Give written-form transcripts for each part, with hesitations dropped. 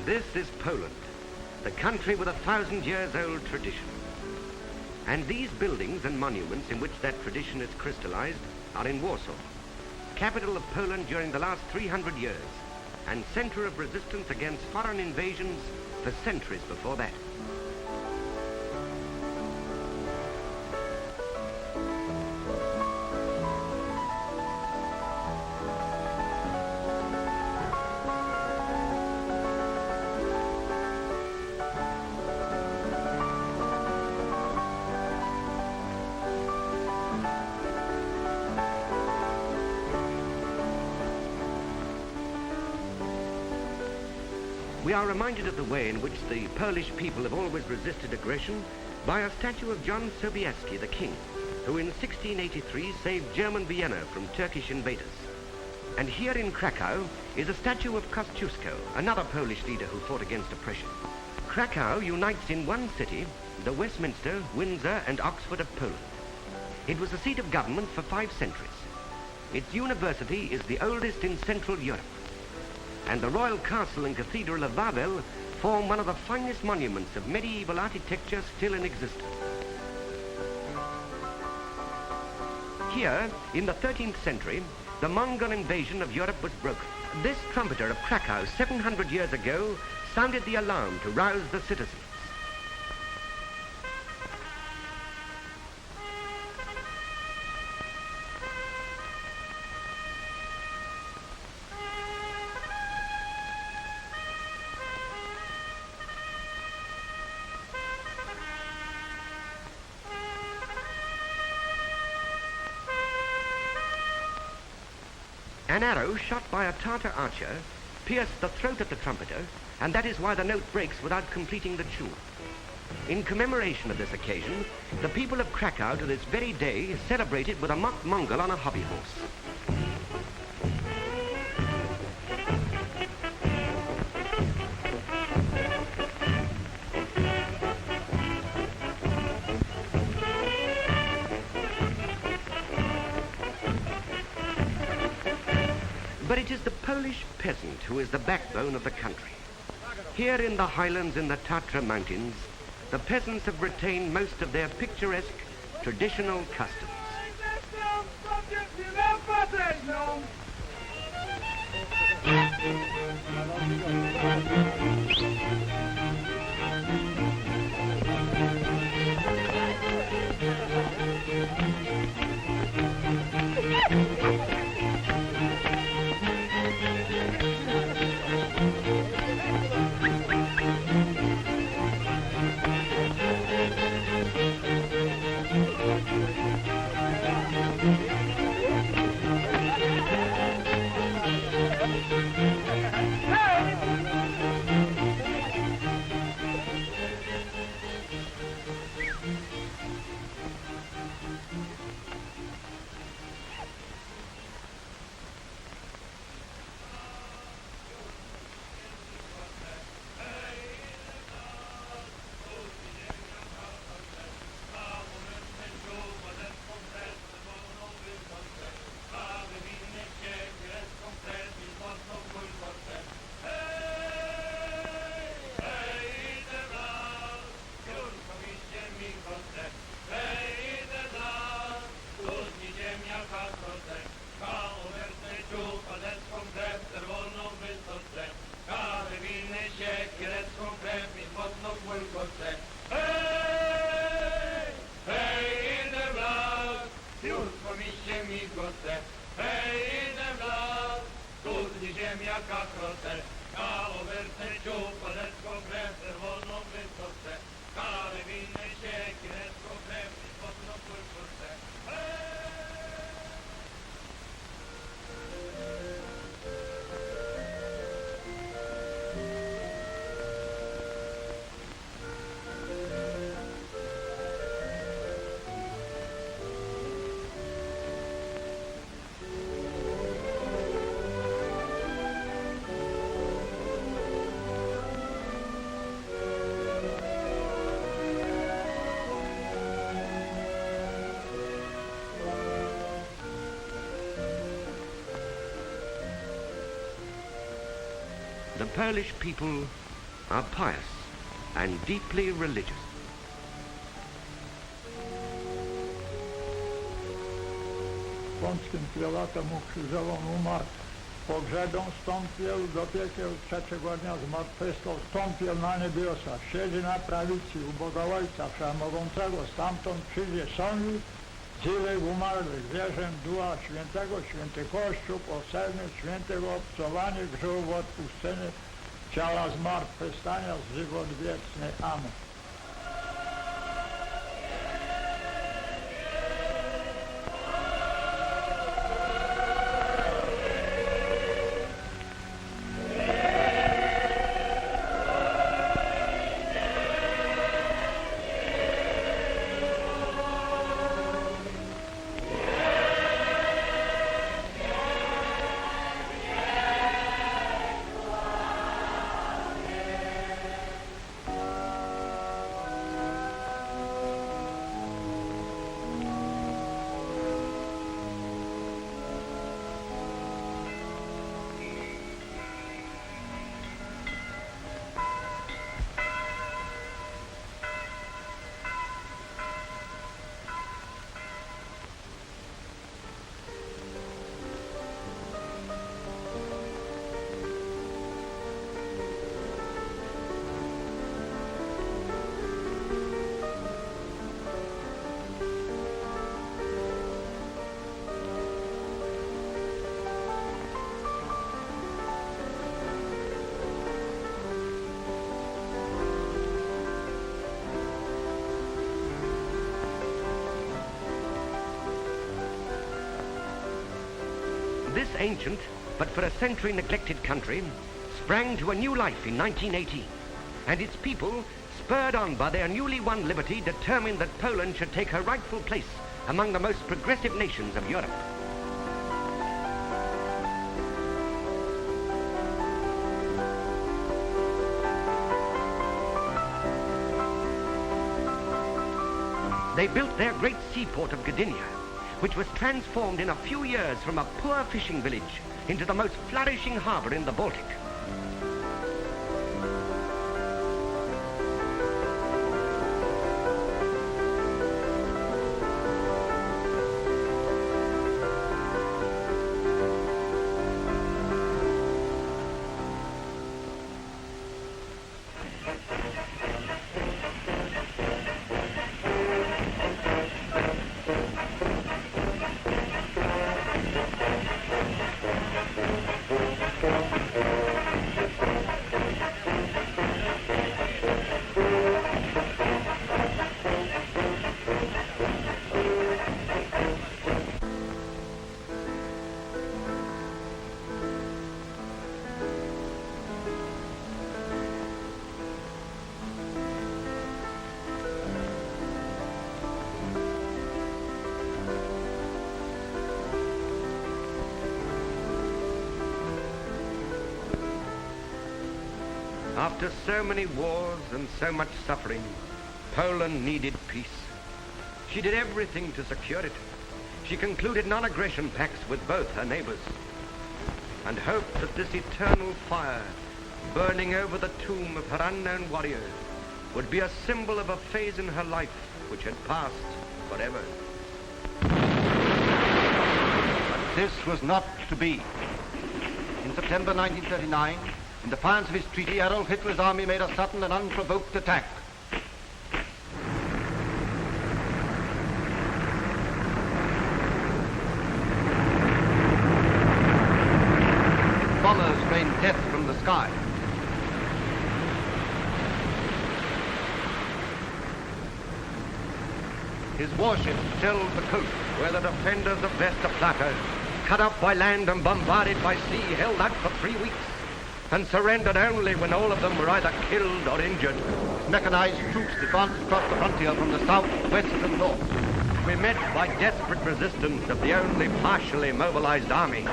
This is Poland, the country with 1,000-years-old tradition. And these buildings and monuments in which that tradition is crystallized are in Warsaw, capital of Poland during the last 300 years, and center of resistance against foreign invasions for centuries before that. We are reminded of the way in which the Polish people have always resisted aggression by a statue of John Sobieski, the king, who in 1683 saved German Vienna from Turkish invaders. And here in Krakow is a statue of Kosciuszko, another Polish leader who fought against oppression. Krakow unites in one city the Westminster, Windsor and Oxford of Poland. It was the seat of government for 5 centuries. Its university is the oldest in Central Europe. And the royal castle and cathedral of Wawel form one of the finest monuments of medieval architecture still in existence. Here, in the 13th century, the Mongol invasion of Europe was broken. This trumpeter of Krakow 700 years ago sounded the alarm to rouse the citizens. An arrow shot by a Tartar archer pierced the throat of the trumpeter, and that is why the note breaks without completing the tune. In commemoration of this occasion, the people of Krakow to this very day celebrate it with a mock Mongol on a hobby horse. But it is the Polish peasant who is the backbone of the country. Here in the highlands in the Tatra Mountains, the peasants have retained most of their picturesque, traditional customs. The Polish people are pious and deeply religious. Pąckim prelatem ukrzyżową umarł. Pogrzebą wstąpił do piekieł, trzeciego dnia zmartwychwstał, wstąpił na niebiosa, siedzi na prawicy u Boga Ojca Wszechmogącego, stamtąd przyjdzie sądzić żywych umarłych. Wierzę w Ducha Świętego, święty Kościół, powszechny, świętego obcowanie, grzechów odpuszczenie, ciała zmartwychwstania, żywot wieczny. Amen. This ancient, but for a century neglected country, sprang to a new life in 1918, and its people, spurred on by their newly won liberty, determined that Poland should take her rightful place among the most progressive nations of Europe. They built their great seaport of Gdynia, which was transformed in a few years from a poor fishing village into the most flourishing harbor in the Baltic. After so many wars and so much suffering, Poland needed peace. She did everything to secure it. She concluded non-aggression pacts with both her neighbors and hoped that this eternal fire burning over the tomb of her unknown warriors would be a symbol of a phase in her life which had passed forever. But this was not to be. In September 1939, in defiance of his treaty, Adolf Hitler's army made a sudden and unprovoked attack. Bombers rained death from the sky. His warships shelled the coast, where the defenders of Westerplatte, cut off by land and bombarded by sea, held out for 3 weeks and surrendered only when all of them were either killed or injured. Mechanized troops advanced across the frontier from the south, west, and north. We met by desperate resistance of the only partially mobilized army.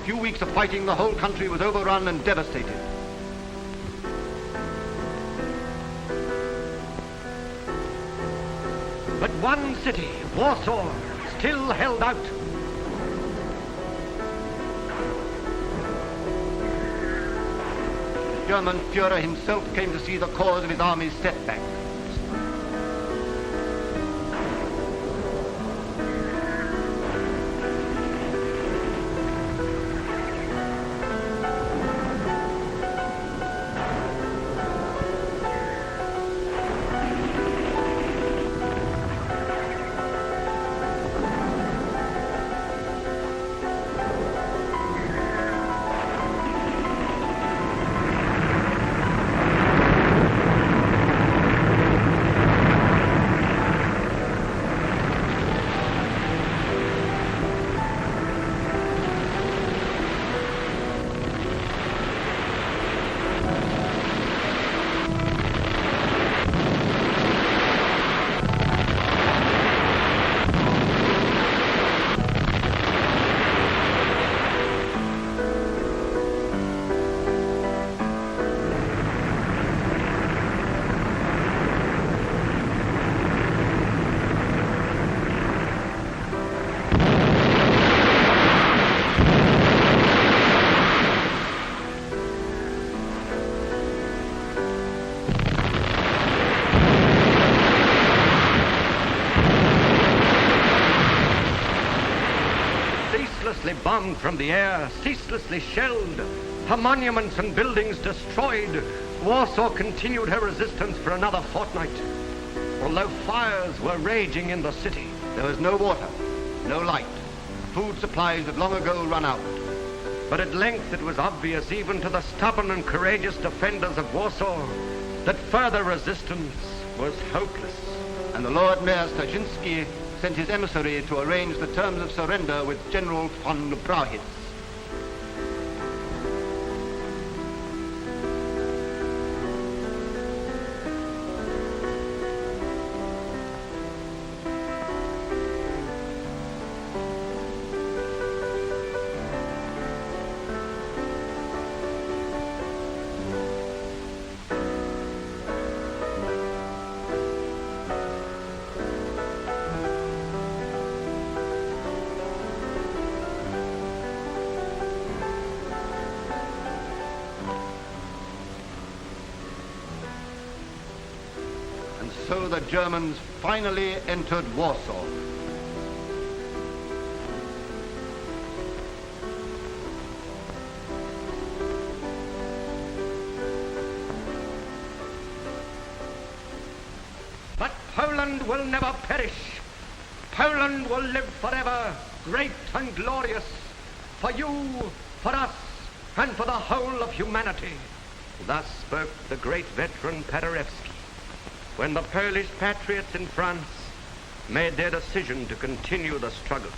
few weeks of fighting, the whole country was overrun and devastated. But one city, Warsaw, still held out. The German Führer himself came to see the cause of his army's setback. Ceaselessly bombed from the air, ceaselessly shelled, her monuments and buildings destroyed, Warsaw continued her resistance for another fortnight. Although fires were raging in the city, There was no water, no light. Food supplies had long ago run out. but at length it was obvious even to the stubborn and courageous defenders of Warsaw that further resistance was hopeless. And the Lord Mayor Stajinsky sent his emissary to arrange the terms of surrender with General von Brauchitz. So the Germans finally entered Warsaw. But Poland will never perish. Poland will live forever, great and glorious, for you, for us, and for the whole of humanity. Thus spoke the great veteran Paderewski when the Polish patriots in France made their decision to continue the struggle.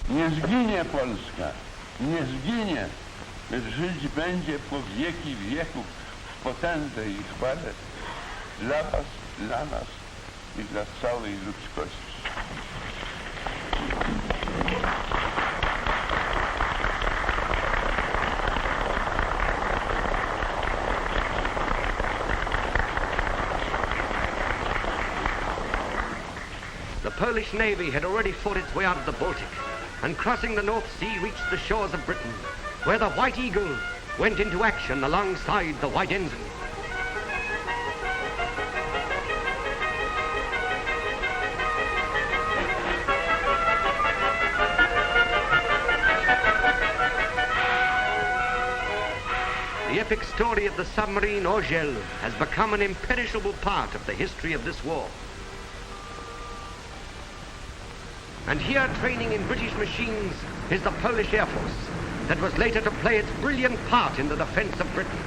Nie zginie Polska, nie zginie, lecz żyć będzie po wieki wieków w potędze i chwale dla was, dla nas i dla całej ludzkości. The Polish Navy had already fought its way out of the Baltic, and crossing the North Sea reached the shores of Britain, where the White Eagle went into action alongside the White Ensign. The epic story of the submarine Orgel has become an imperishable part of the history of this war. And here, training in British machines, is the Polish Air Force that was later to play its brilliant part in the defense of Britain.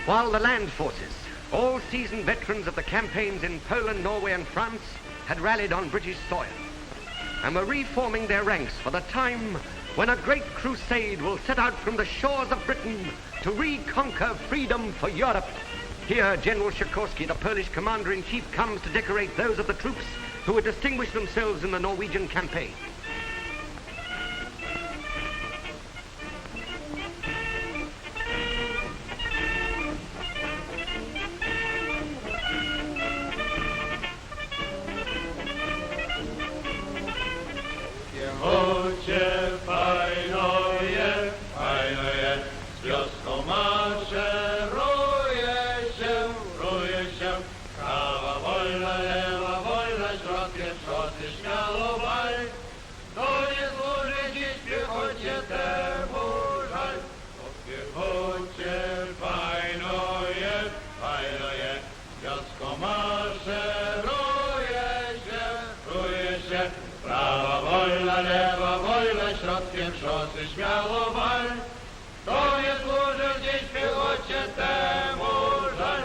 While the land forces, all seasoned veterans of the campaigns in Poland, Norway and France, had rallied on British soil and were reforming their ranks for the time when a great crusade will set out from the shores of Britain to reconquer freedom for Europe. Here, General Sikorski, the Polish commander-in-chief, comes to decorate those of the troops who had distinguished themselves in the Norwegian campaign. Środkiem szosy śmiało wal, kto nie służył dziś w piechocie, temu żal.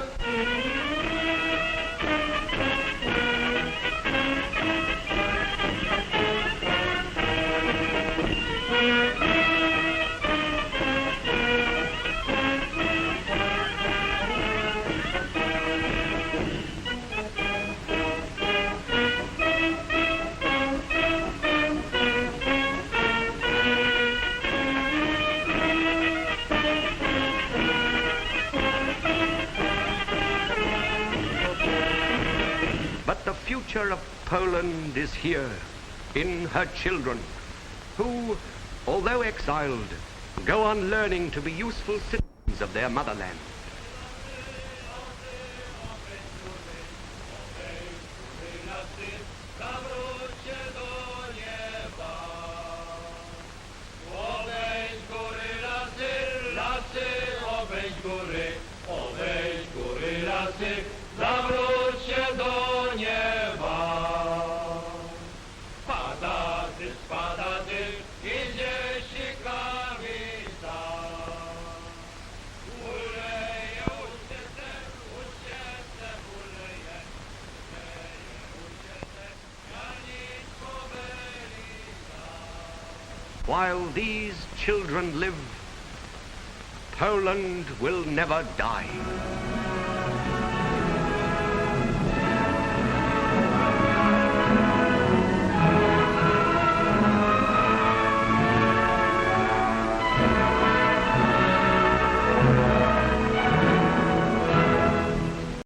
But the future of Poland is here, in her children, who, although exiled, go on learning to be useful citizens of their motherland. Zawróćcie do nieba. Spadaty, idzie sikawica. Uleje, uciece, uleje, janictwo belita. While these children live, Poland will never die.